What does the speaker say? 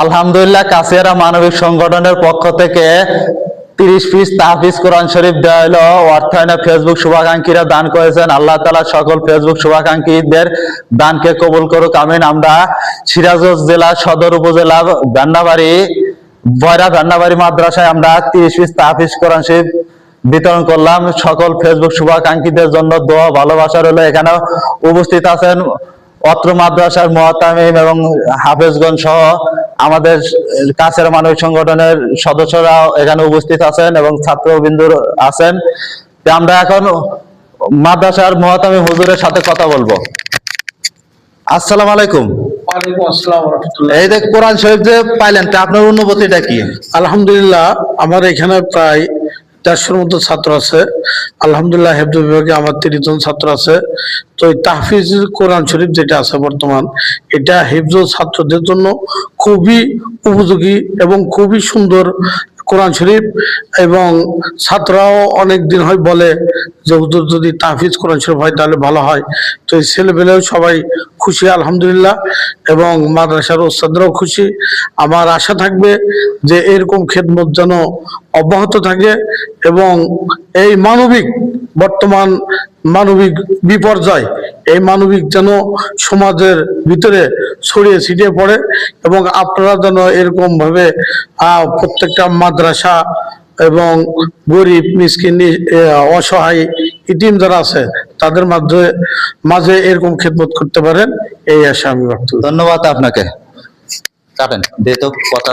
আলহামদুলিল্লাহ কাসিয়ারা মানবিক সংগঠনের পক্ষ থেকে 30 পিস তাহফিজ কোরআন শরীফ দেওয়া হলো। অর্থায়নে ফেসবুক শুভাকাঙ্ক্ষীরা দান করেছেন। আল্লাহ তাআলা সকল ফেসবুক শুভাকাঙ্ক্ষীদের দানকে কবুল করুক, আমিন। আমরা সিরাজগঞ্জ জেলা সদর উপজেলা ভেন্নাবাড়ি মাদ্রাসায় আমরা 30 পিস তাহফিজ কোরআন শরীফ বিতরণ করলাম। সকল ফেসবুক শুভাকাঙ্ক্ষীদের জন্য দোয়া ভালোবাসা রইল। এখানে উপস্থিত আছেন অত্র মাদ্রাসার মুআতামিম এবং হাফেজগণ সহ আমাদের কাছের মানবিক সংগঠনের সদস্যরা এখানে উপস্থিত আছেন এবং ছাত্রবৃন্দ আছেন। আমরা এখন মাদ্রাসার মুআতামিম হুজুরের সাথে কথা বলবো। আসসালামু আলাইকুম। ওয়ালাইকুম আসসালাম ওয়া রাহমাতুল্লাহ। এই যে কোরআন শরীফ যে পাইলেন, তা আপনার অনুভূতিটা কি? আলহামদুলিল্লাহ, আমার এখানে প্রায় 150-র মতো ছাত্র আছে। আলহামদুলিল্লাহ, হেফজ বিভাগে আমার 30 জন ছাত্র আছে। তো এই তাহফিজ কোরআন শরীফ যেটা আছে বর্তমান, এটা হেফজ ছাত্রদের জন্য খুবই উপযোগী এবং খুবই সুন্দর কোরআন শরীফ। এবং ছাত্ররাও অনেক দিন হয় বলে যে হুজুর যদি তাহফিজ কোরআন শরীফ হয় তাহলে ভালো হয়। তো এই ছেলেপেলেও সবাই খুশি আলহামদুলিল্লাহ, এবং মাদ্রাসার ওস্তাদরাও খুশি। আমার আশা থাকবে যে এরকম খেদমত যেন অব্যাহত থাকে এবং এই বর্তমান মানবিক বিপর্যয়, এই মানবিক যেন সমাজের ভিতরে ছড়িয়ে ছিটিয়ে পড়ে, এবং আপনারা যেন এরকম ভাবে প্রত্যেকটা মাদ্রাসা এবং গরিব মিসকিন অসহায় ইতিম যারা আছে তাদের মাঝে এরকম খেদমত করতে পারেন, এই আশা আমি ব্যক্ত করি। ধন্যবাদ আপনাকে। কাটেন দিয়ে তো কথা